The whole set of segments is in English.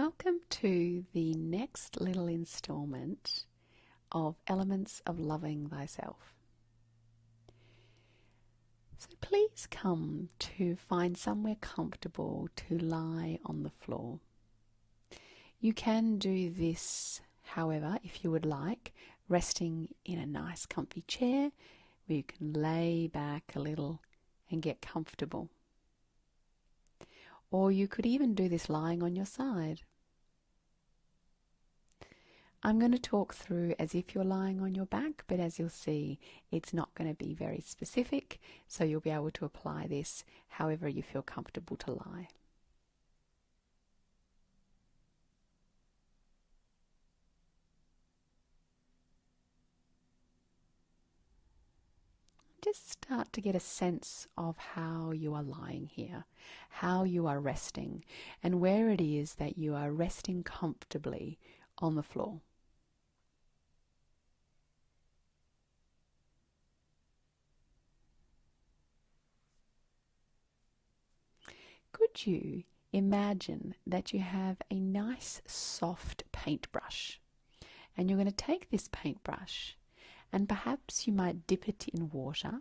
Welcome to the next little installment of Elements of Loving Thyself. So please come to find somewhere comfortable to lie on the floor. You can do this, however, if you would like, resting in a nice comfy chair where you can lay back a little and get comfortable. Or you could even do this lying on your side. I'm going to talk through as if you're lying on your back, but as you'll see, it's not going to be very specific, so you'll be able to apply this however you feel comfortable to lie. Just start to get a sense of how you are lying here, how you are resting, and where it is that you are resting comfortably on the floor. Could you imagine that you have a nice soft paintbrush, and you're going to take this paintbrush and perhaps you might dip it in water,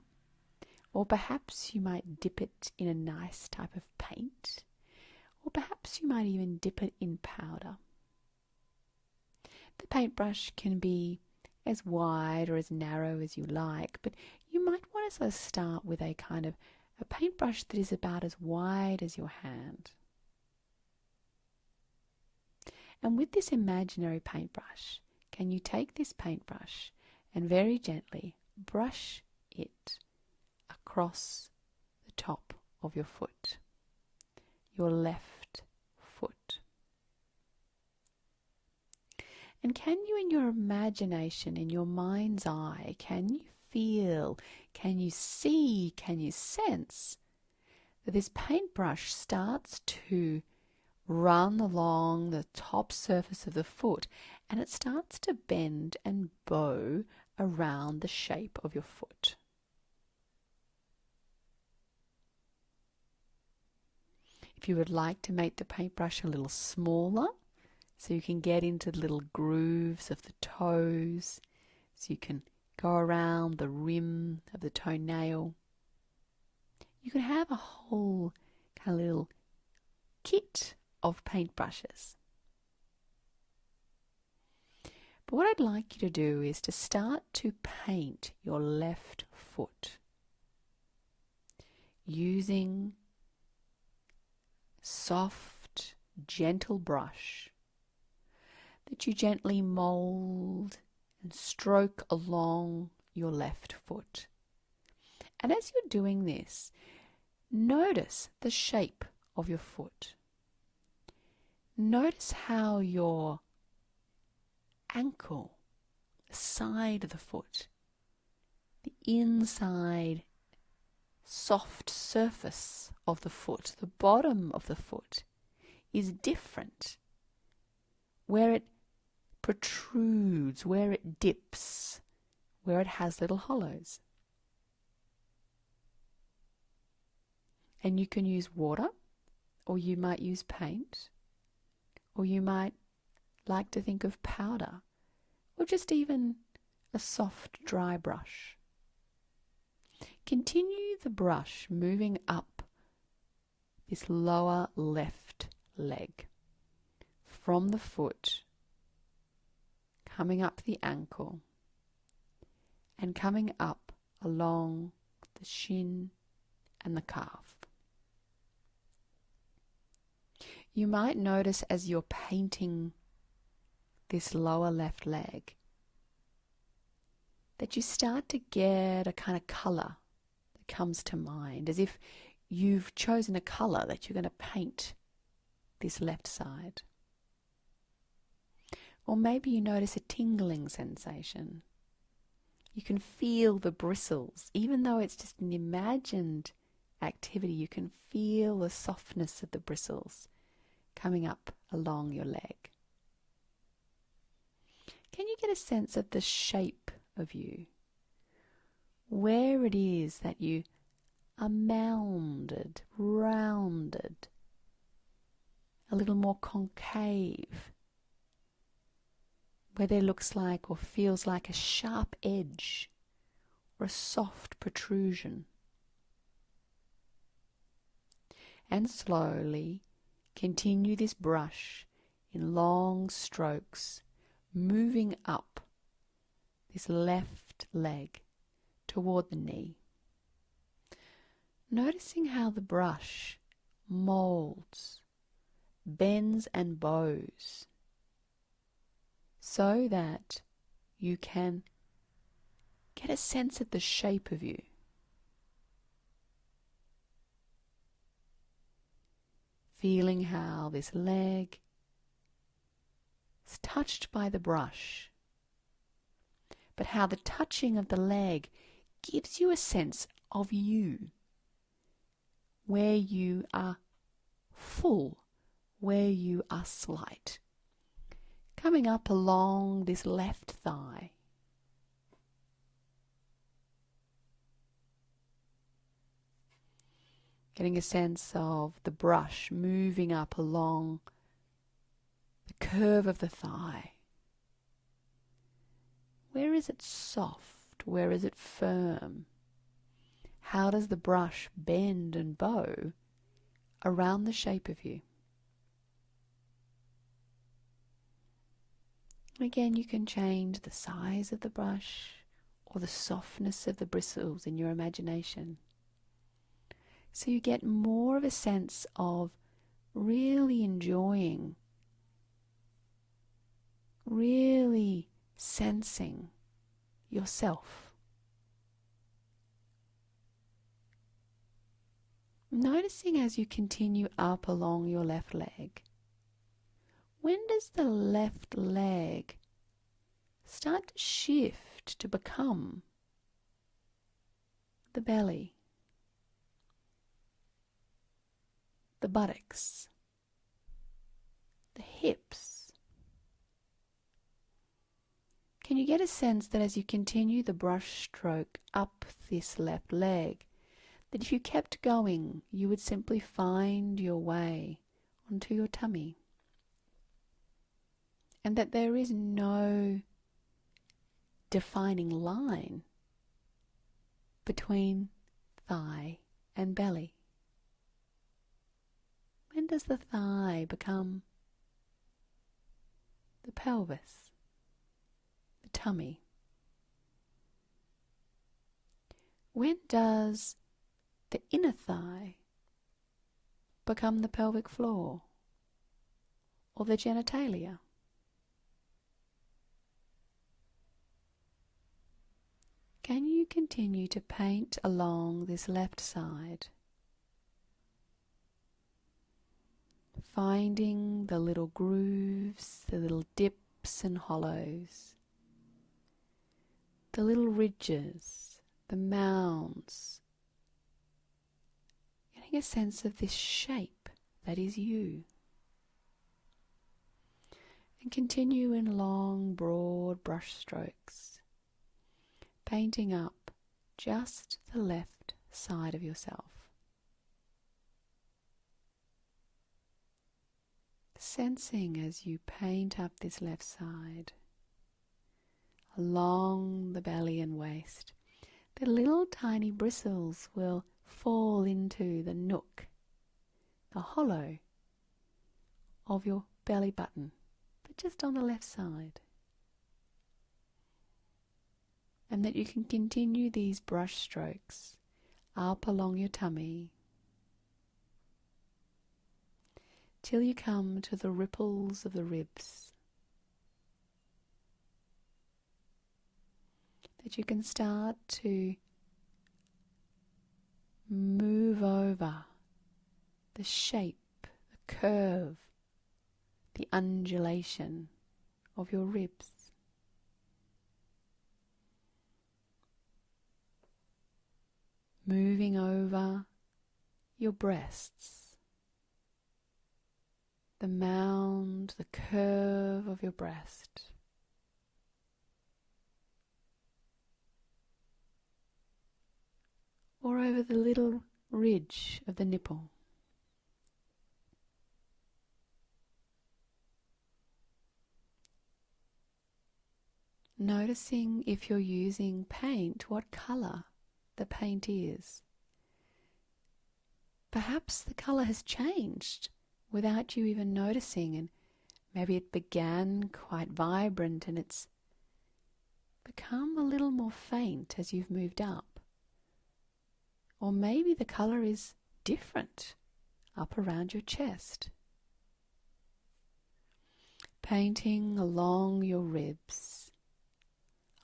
or perhaps you might dip it in a nice type of paint, or perhaps you might even dip it in powder. The paintbrush can be as wide or as narrow as you like, but you might want to start with a kind of a paintbrush that is about as wide as your hand. And with this imaginary paintbrush, can you take this paintbrush and very gently brush it across the top of your foot, your left foot. And can you, in your imagination, in your mind's eye, can you feel, can you see, can you sense that this paintbrush starts to run along the top surface of the foot and it starts to bend and bow around the shape of your foot? If you would like to make the paintbrush a little smaller, so you can get into the little grooves of the toes, so you can go around the rim of the toenail, you can have a whole kind of little kit of paintbrushes. But what I'd like you to do is to start to paint your left foot using soft, gentle brush that you gently mold and stroke along your left foot. And as you're doing this, notice the shape of your foot. Notice how your ankle, the side of the foot, the inside soft surface of the foot, the bottom of the foot, is different, where it protrudes, where it dips, where it has little hollows. And you can use water, or you might use paint, or you might like to think of powder, or just even a soft dry brush. Continue the brush moving up this lower left leg from the foot, coming up the ankle and coming up along the shin and the calf. You might notice as you're painting this lower left leg that you start to get a kind of colour that comes to mind, as if you've chosen a colour that you're going to paint this left side. Or maybe you notice a tingling sensation. You can feel the bristles. Even though it's just an imagined activity, you can feel the softness of the bristles coming up along your leg. Can you get a sense of the shape of you? Where it is that you are mounded, rounded, a little more concave, where there looks like or feels like a sharp edge or a soft protrusion. And slowly continue this brush in long strokes, moving up this left leg toward the knee. Noticing how the brush molds, bends and bows so that you can get a sense of the shape of you. Feeling how this leg is touched by the brush, but how the touching of the leg gives you a sense of you, where you are full, where you are slight. Coming up along this left thigh. Getting a sense of the brush moving up along the curve of the thigh. Where is it soft? Where is it firm? How does the brush bend and bow around the shape of you? Again, you can change the size of the brush or the softness of the bristles in your imagination. So you get more of a sense of really enjoying, really sensing yourself. Noticing as you continue up along your left leg, when does the left leg start to shift to become the belly, the buttocks, the hips? Can you get a sense that as you continue the brush stroke up this left leg, that if you kept going, you would simply find your way onto your tummy? And that there is no defining line between thigh and belly. When does the thigh become the pelvis, the tummy? When does the inner thigh become the pelvic floor or the genitalia? Can you continue to paint along this left side, finding the little grooves, the little dips and hollows, the little ridges, the mounds, getting a sense of this shape that is you. And continue in long, broad brush strokes, painting up just the left side of yourself. Sensing as you paint up this left side, along the belly and waist, the little tiny bristles will fall into the nook, the hollow of your belly button, but just on the left side. And that you can continue these brush strokes up along your tummy till you come to the ripples of the ribs. That you can start to move over the shape, the curve, the undulation of your ribs. Moving over your breasts, the mound, the curve of your breast. Or over the little ridge of the nipple. Noticing if you're using paint, what colour the paint is. Perhaps the colour has changed without you even noticing, and maybe it began quite vibrant and it's become a little more faint as you've moved up. Or maybe the colour is different up around your chest. Painting along your ribs,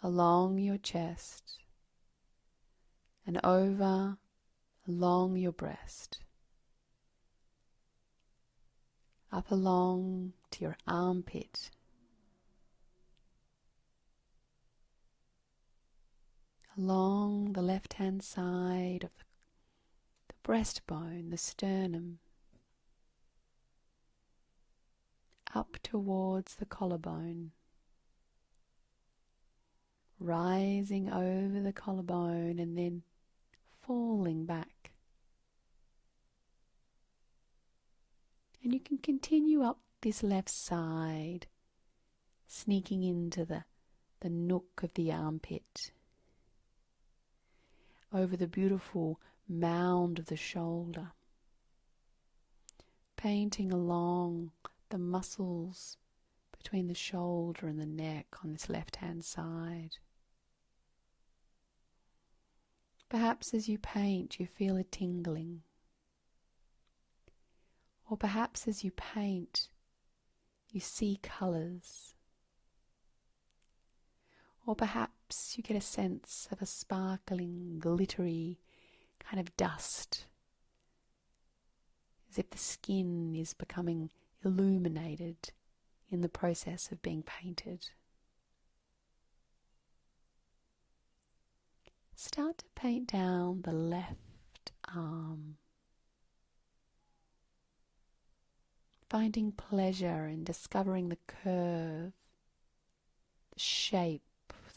along your chest, and over along your breast, up along to your armpit, along the left-hand side of the breastbone, the sternum, up towards the collarbone, rising over the collarbone and then falling back. And you can continue up this left side, sneaking into the nook of the armpit, over the beautiful mound of the shoulder, painting along the muscles between the shoulder and the neck on this left-hand side. Perhaps as you paint you feel a tingling. Or perhaps as you paint you see colours. Or perhaps you get a sense of a sparkling, glittery kind of dust, as if the skin is becoming illuminated in the process of being painted. Start to paint down the left arm, finding pleasure in discovering the curve, the shape,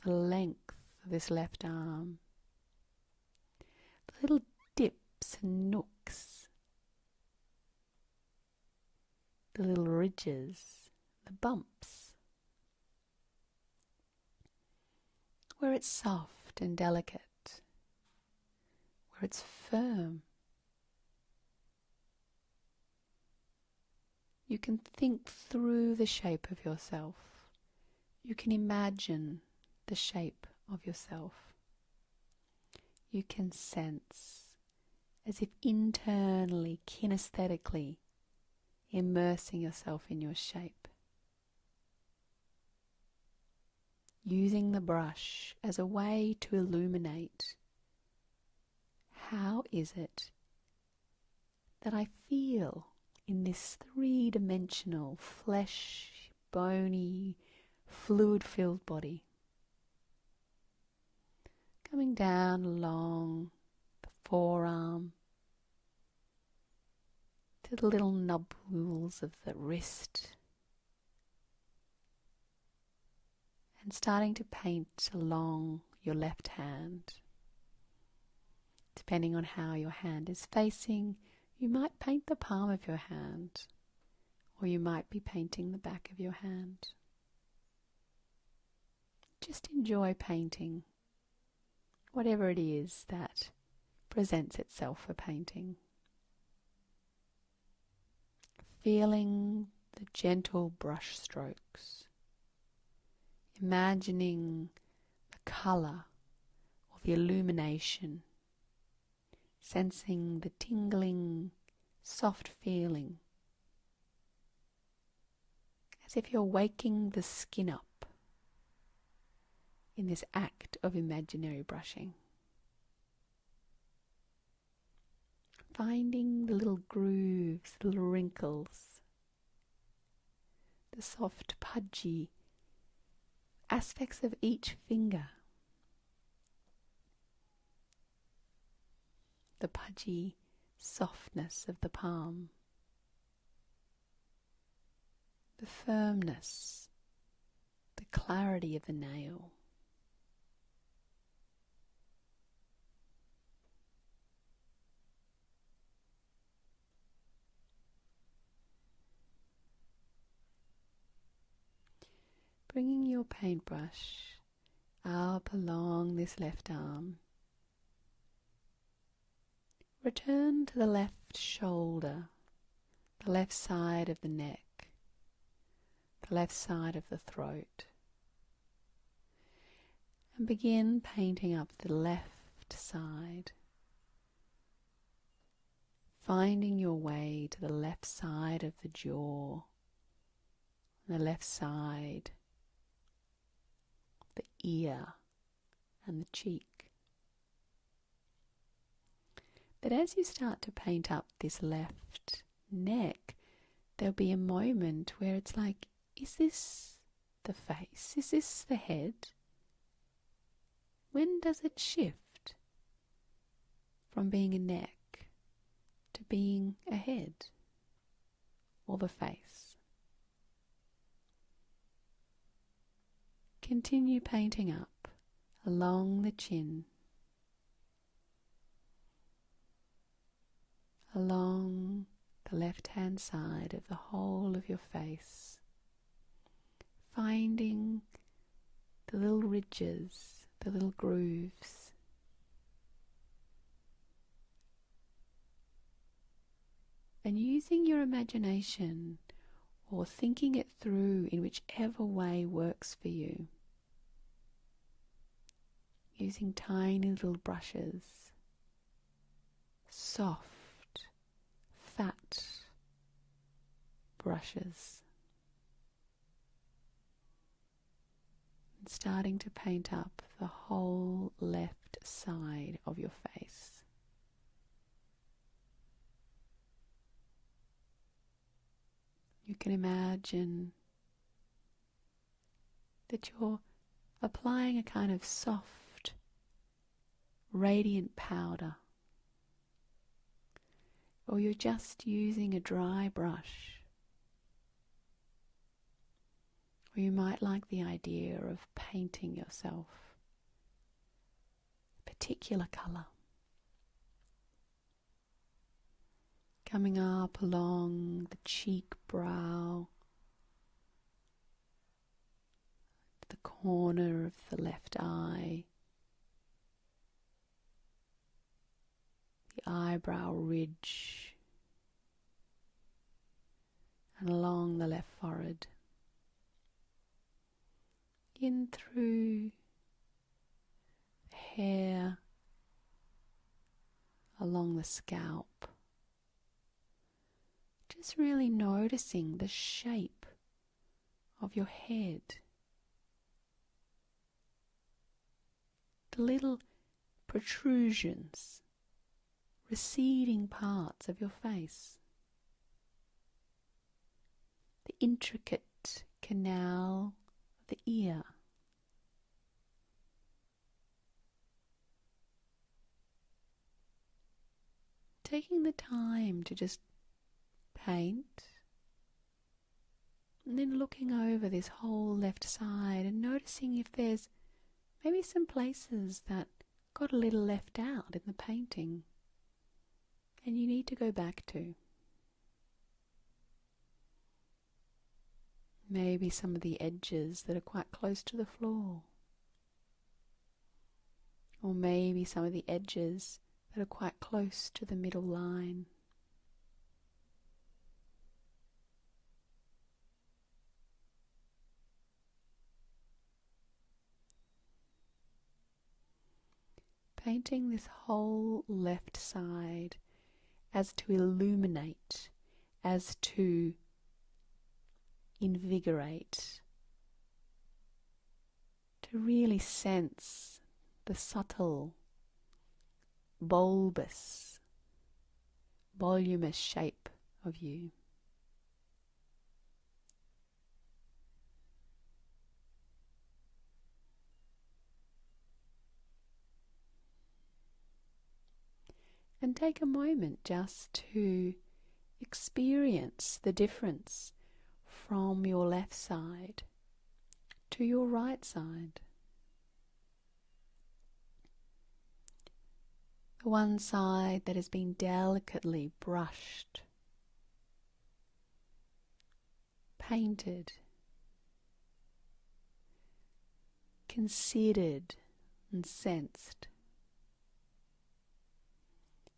the length of this left arm, the little dips and nooks, the little ridges, the bumps, where it's soft and delicate, where it's firm. You can think through the shape of yourself. You can imagine the shape of yourself. You can sense, as if internally, kinesthetically, immersing yourself in your shape. Using the brush as a way to illuminate. How is it that I feel in this three-dimensional, flesh, bony, fluid-filled body? Coming down along the forearm to the little nubules of the wrist, and starting to paint along your left hand. Depending on how your hand is facing, you might paint the palm of your hand, or you might be painting the back of your hand. Just enjoy painting, whatever it is that presents itself for painting. Feeling the gentle brush strokes, imagining the colour or the illumination, sensing the tingling, soft feeling, as if you're waking the skin up in this act of imaginary brushing. Finding the little grooves, the little wrinkles, the soft, pudgy aspects of each finger, the pudgy softness of the palm, the firmness, the clarity of the nail. Bringing your paintbrush up along this left arm. Return to the left shoulder, the left side of the neck, the left side of the throat, and begin painting up the left side, finding your way to the left side of the jaw, the left side, the ear and the cheek. But as you start to paint up this left neck, there'll be a moment where it's like, is this the face? Is this the head? When does it shift from being a neck to being a head or the face? Continue painting up along the chin, along the left-hand side of the whole of your face, finding the little ridges, the little grooves. And using your imagination or thinking it through in whichever way works for you, using tiny little brushes, soft, fat brushes, and starting to paint up the whole left side of your face. You can imagine that you're applying a kind of soft, radiant powder, or you're just using a dry brush, or you might like the idea of painting yourself a particular colour, coming up along the cheek, brow, the corner of the left eye, the eyebrow ridge, and along the left forehead, in through the hair, along the scalp, just really noticing the shape of your head, the little protrusions, receding parts of your face, the intricate canal of the ear, taking the time to just paint, and then looking over this whole left side and noticing if there's maybe some places that got a little left out in the painting and you need to go back to. Maybe some of the edges that are quite close to the floor, or maybe some of the edges that are quite close to the middle line. Painting this whole left side as to illuminate, as to invigorate, to really sense the subtle, bulbous, voluminous shape of you. And take a moment just to experience the difference from your left side to your right side. The one side that has been delicately brushed, painted, considered and sensed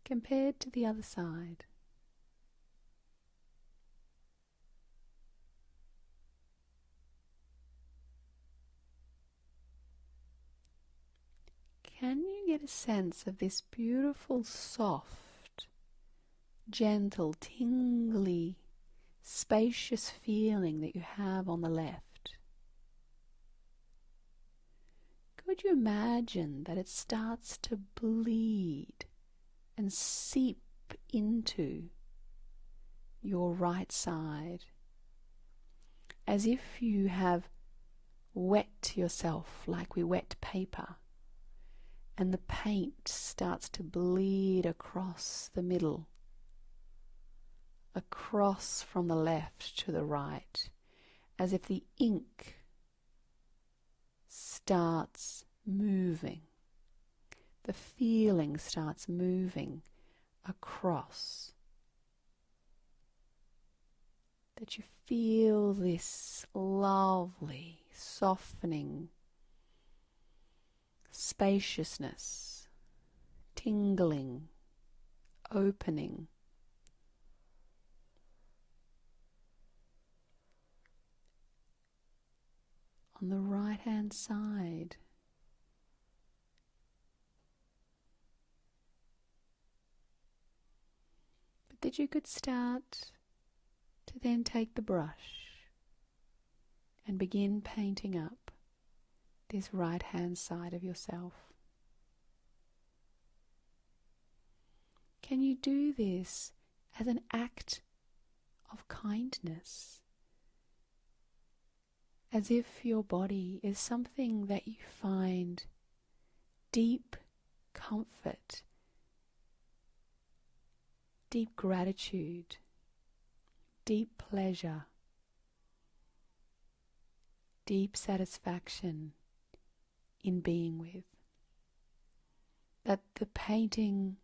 compared to the other side. Can you get a sense of this beautiful, soft, gentle, tingly, spacious feeling that you have on the left? Could you imagine that it starts to bleed and seep into your right side, as if you have wet yourself like we wet paper, and the paint starts to bleed across the middle, across from the left to the right, as if the ink starts moving. The feeling starts moving across. That you feel this lovely, softening spaciousness, tingling, opening. On the right-hand side, but that you could start to then take the brush and begin painting up this right-hand side of yourself. Can you do this as an act of kindness? As if your body is something that you find deep comfort, deep gratitude, deep pleasure, deep satisfaction in being with. That the painting,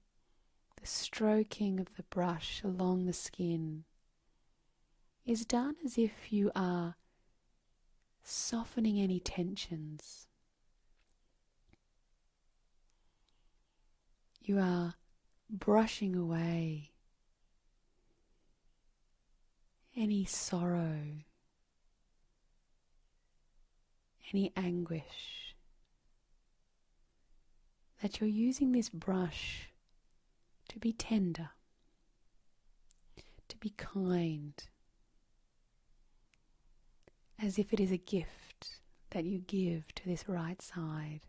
the stroking of the brush along the skin is done as if you are softening any tensions. You are brushing away any sorrow, any anguish. That you're using this brush to be tender, to be kind, as if it is a gift that you give to this right side.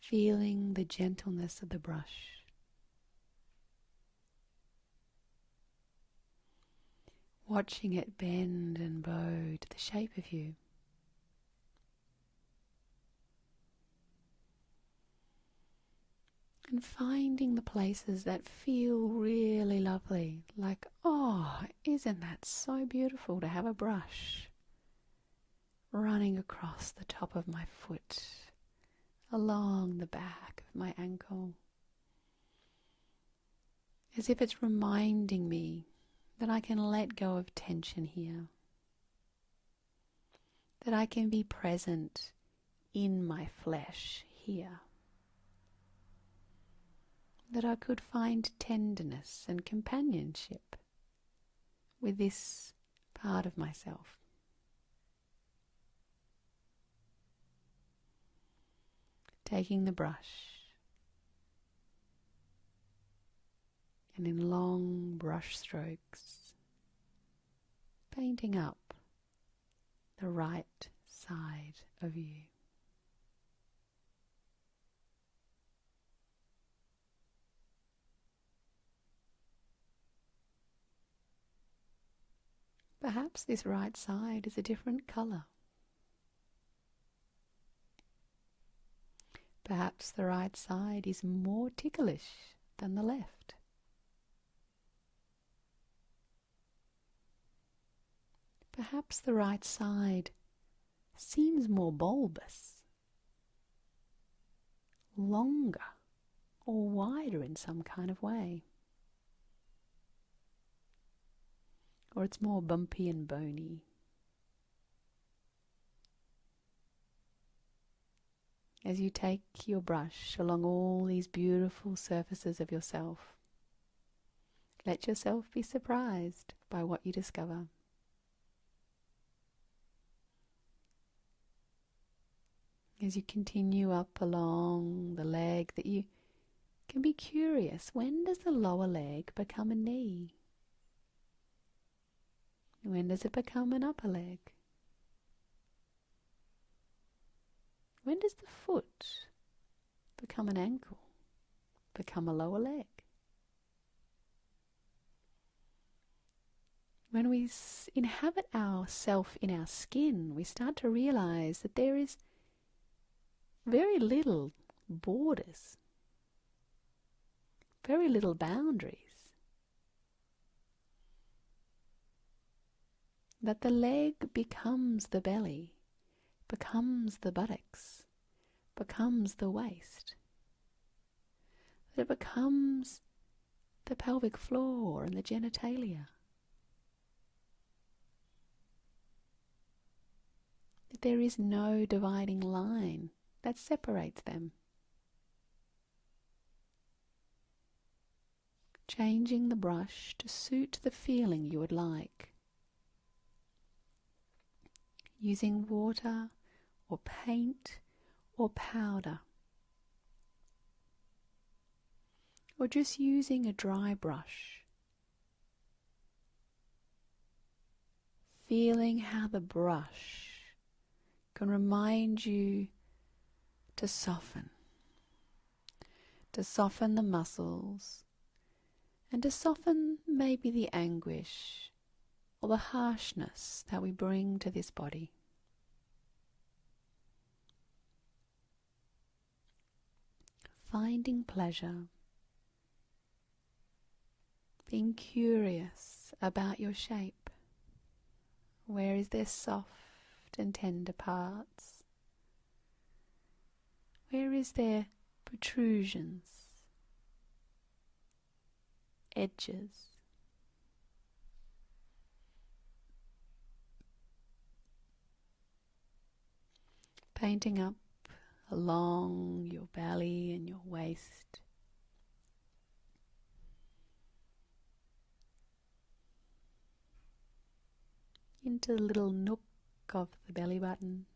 Feeling the gentleness of the brush. Watching it bend and bow to the shape of you. And finding the places that feel really lovely, like, oh, isn't that so beautiful to have a brush running across the top of my foot, along the back of my ankle, as if it's reminding me that I can let go of tension here, that I can be present in my flesh here, that I could find tenderness and companionship with this part of myself. Taking the brush and in long brush strokes, painting up the right side of you. Perhaps this right side is a different colour. Perhaps the right side is more ticklish than the left. Perhaps the right side seems more bulbous, longer or wider in some kind of way. Or it's more bumpy and bony. as you take your brush along all these beautiful surfaces of yourself. Let yourself be surprised by what you discover. As you continue up along the leg, that you can be curious, when does the lower leg become a knee? When does it become an upper leg? When does the foot become an ankle, become a lower leg? When we inhabit ourself in our skin, we start to realize that there is very little borders, very little boundaries. That the leg becomes the belly, becomes the buttocks, becomes the waist. That it becomes the pelvic floor and the genitalia. That there is no dividing line that separates them. Changing the brush to suit the feeling you would like. Using water or paint or powder. Or just using a dry brush. Feeling how the brush can remind you to soften the muscles, and to soften maybe the anguish or the harshness that we bring to this body. Finding pleasure, being curious about your shape. Where is there soft and tender parts? Where is there protrusions, edges? Painting up along your belly and your waist. Into the little nook of the belly button.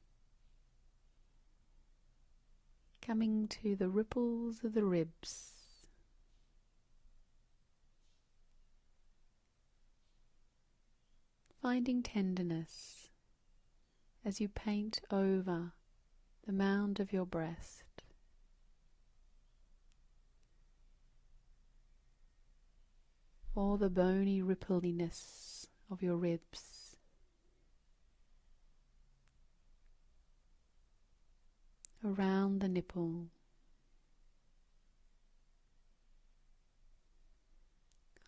Coming to the ripples of the ribs. Finding tenderness as you paint over the mound of your breast. Or the bony rippliness of your ribs. Around the nipple.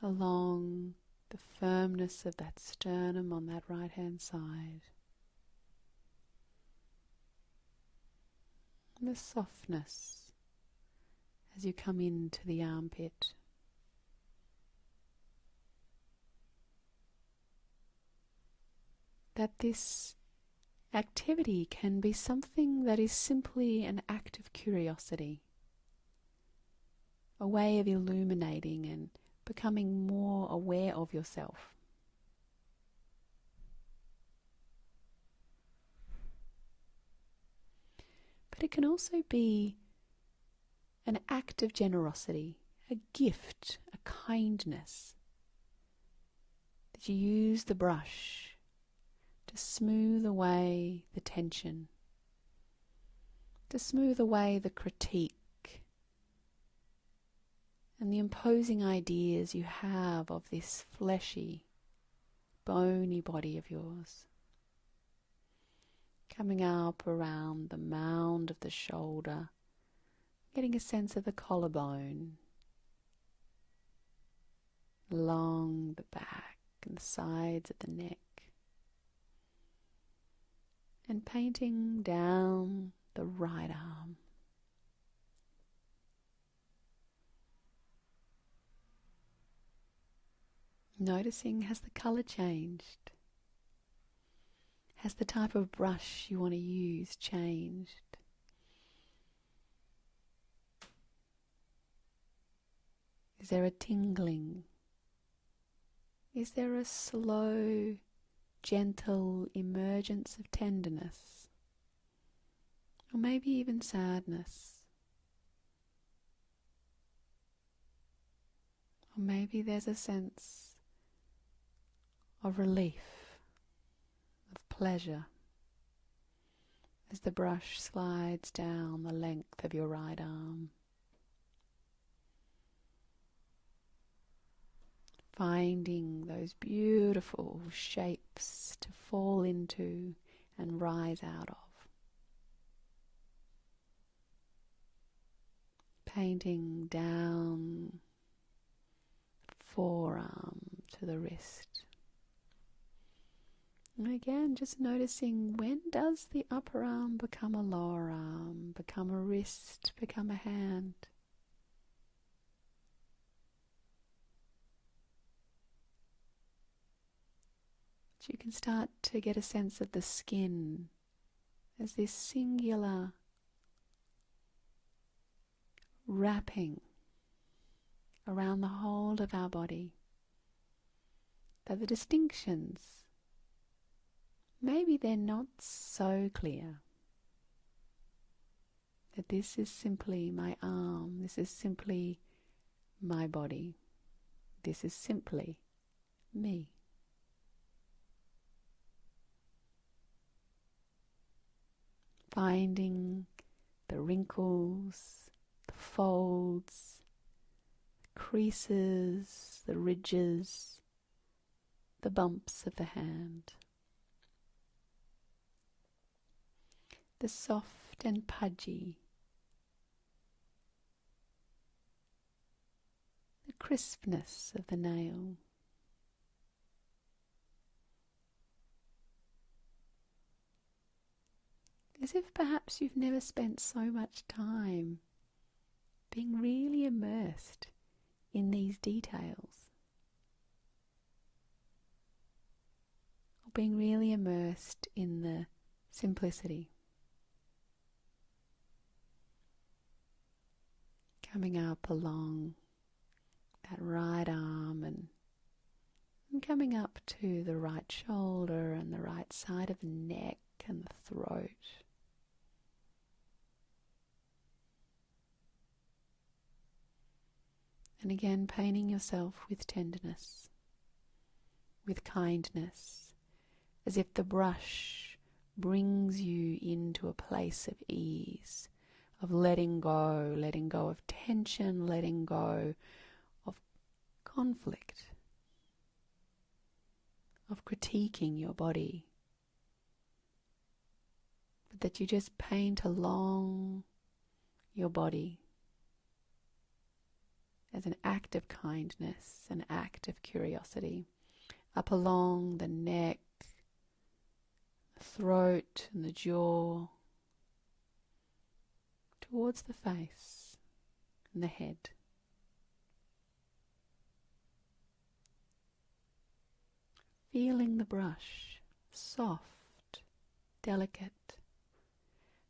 Along the firmness of that sternum on that right hand side. And the softness as you come into the armpit. That this activity can be something that is simply an act of curiosity, a way of illuminating and becoming more aware of yourself. But it can also be an act of generosity, a gift, a kindness, that you use the brush to smooth away the tension, to smooth away the critique and the imposing ideas you have of this fleshy, bony body of yours. Coming up around the mound of the shoulder, getting a sense of the collarbone, along the back and the sides of the neck, and painting down the right arm. Noticing, has the colour changed? Has the type of brush you want to use changed? Is there a tingling? Is there a slow, gentle emergence of tenderness? Or maybe even sadness? Or maybe there's a sense of relief, of pleasure, as the brush slides down the length of your right arm, finding those beautiful shapes to fall into and rise out of. Painting down forearm to the wrist. And again, just noticing, when does the upper arm become a lower arm, become a wrist, become a hand? So you can start to get a sense of the skin as this singular wrapping around the whole of our body. That the distinctions, maybe they're not so clear. That this is simply my arm, this is simply my body, this is simply me. Finding the wrinkles, the folds, the creases, the ridges, the bumps of the hand. The soft and pudgy, the crispness of the nail. As if perhaps you've never spent so much time being really immersed in these details, or being really immersed in the simplicity. Coming up along that right arm and coming up to the right shoulder and the right side of the neck and the throat. And again, painting yourself with tenderness, with kindness, as if the brush brings you into a place of ease, of letting go of tension, letting go of conflict, of critiquing your body. But that you just paint along your body as an act of kindness, an act of curiosity, up along the neck, the throat and the jaw, towards the face and the head. Feeling the brush, soft, delicate.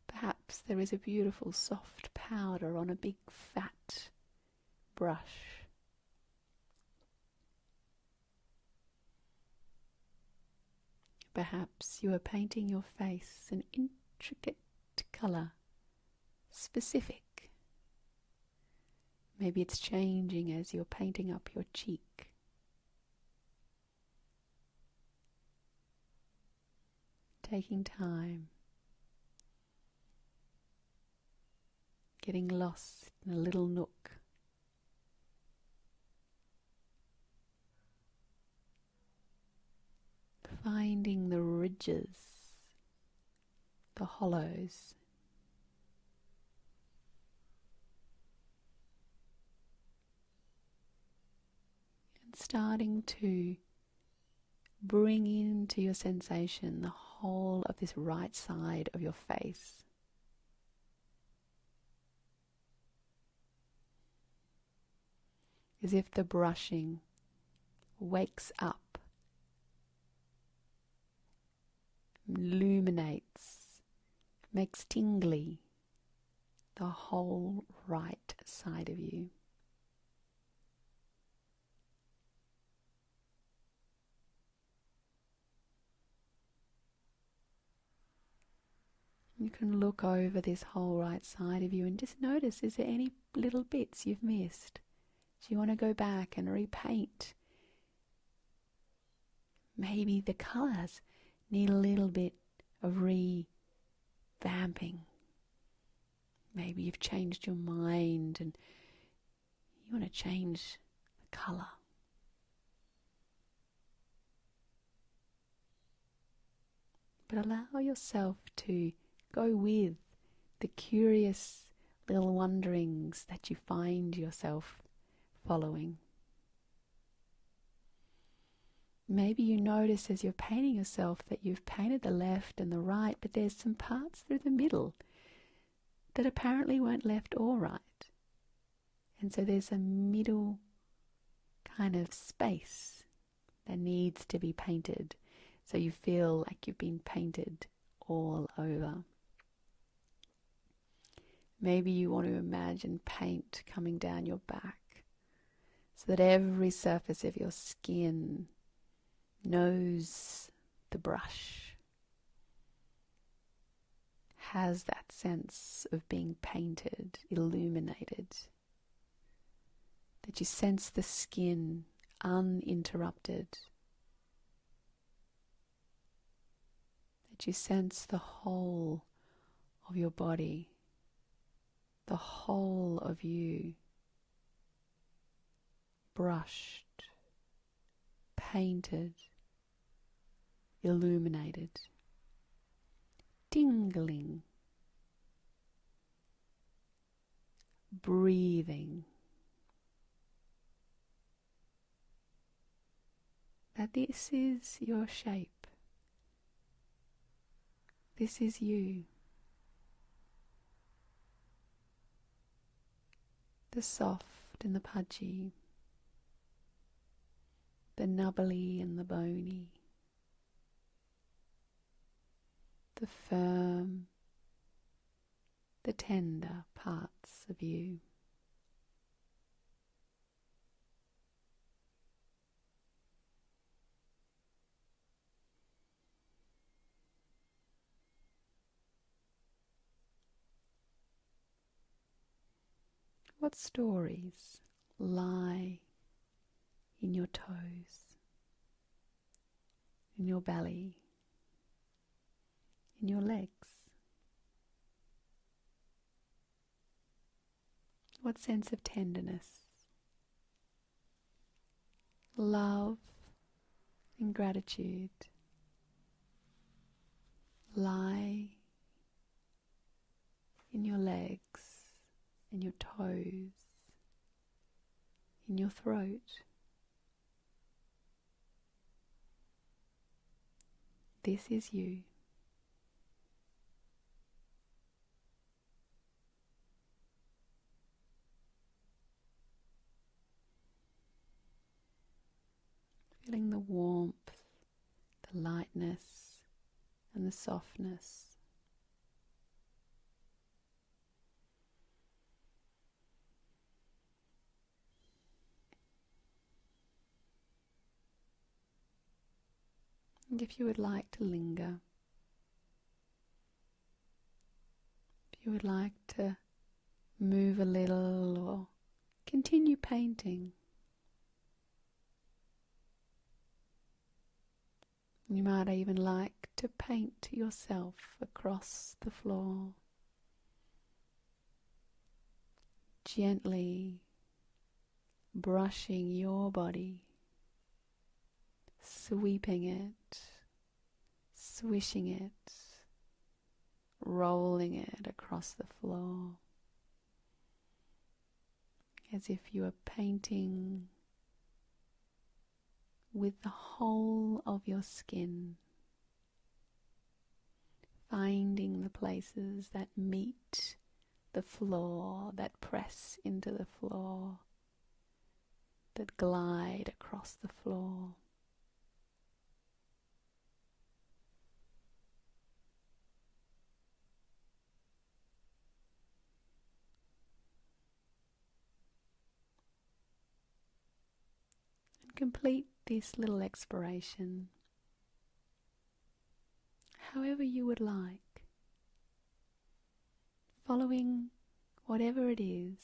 Perhaps there is a beautiful soft powder on a big fat brush. Perhaps you are painting your face an intricate colour, specific. Maybe it's changing as you're painting up your cheek. Taking time, getting lost in a little nook. Finding the ridges, the hollows. And starting to bring into your sensation the whole of this right side of your face. As if the brushing wakes up, illuminates, makes tingly the whole right side of you. You can look over this whole right side of you and just notice, is there any little bits you've missed? Do you want to go back and repaint? Maybe the colours need a little bit of revamping. Maybe you've changed your mind and you want to change the colour. But allow yourself to go with the curious little wonderings that you find yourself following. Maybe you notice as you're painting yourself that you've painted the left and the right, but there's some parts through the middle that apparently weren't left or right. And so there's a middle kind of space that needs to be painted, so you feel like you've been painted all over. Maybe you want to imagine paint coming down your back so that every surface of your skin knows the brush, has that sense of being painted, illuminated, that you sense the skin uninterrupted, that you sense the whole of your body, the whole of you, brushed, painted, illuminated, tingling, breathing. That this is your shape. This is you. The soft and the pudgy, the nubbly and the bony, the firm, the tender parts of you. What stories lie in your toes, in your belly, in your legs? What sense of tenderness, love and gratitude lie in your legs, in your toes, in your throat? This is you. Feeling the warmth, the lightness, and the softness. And if you would like to linger, if you would like to move a little or continue painting, you might even like to paint yourself across the floor, gently brushing your body, sweeping it, swishing it, rolling it across the floor, as if you are painting with the whole of your skin, finding the places that meet the floor, that press into the floor, that glide across the floor. And complete this little exploration however you would like. following whatever it is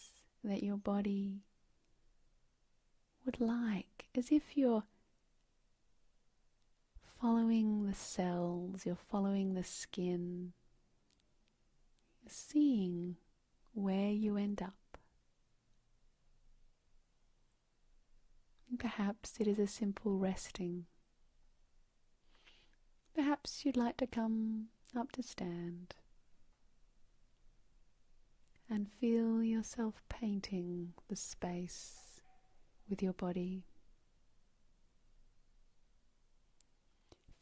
that your body would like, as if you're following the cells, you're following the skin, you're seeing where you end up. And perhaps it is a simple resting. Perhaps you'd like to come up to stand and feel yourself painting the space with your body.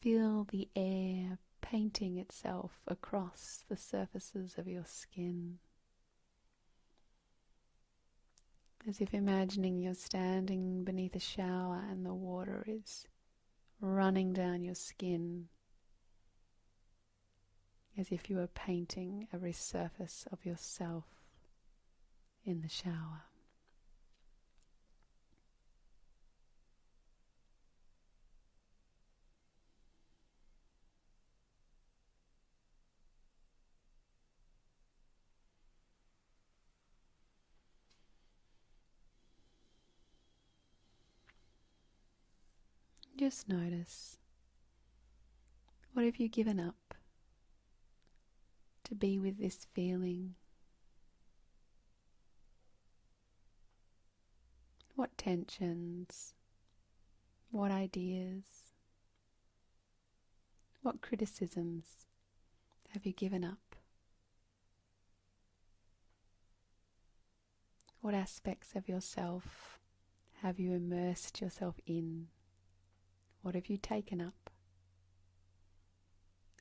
Feel the air painting itself across the surfaces of your skin, as if imagining you're standing beneath a shower and the water is running down your skin, as if you were painting every surface of yourself in the shower. Just notice, what have you given up to be with this feeling? What tensions, what ideas, what criticisms have you given up? What aspects of yourself have you immersed yourself in? What have you taken up?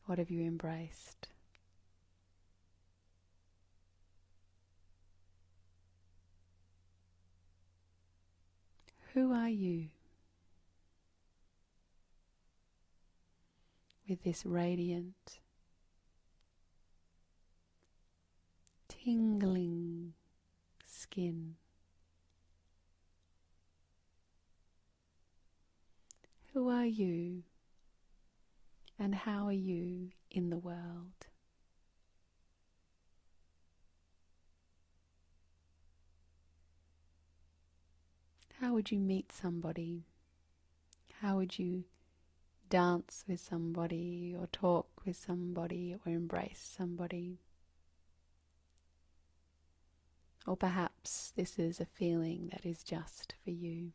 What have you embraced? Who are you with this radiant, tingling skin? Who are you and how are you in the world? How would you meet somebody? How would you dance with somebody or talk with somebody or embrace somebody? Or perhaps this is a feeling that is just for you.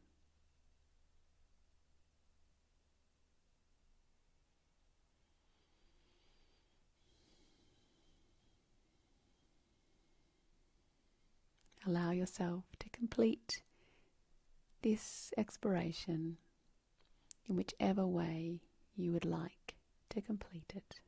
Allow yourself to complete this exploration in whichever way you would like to complete it.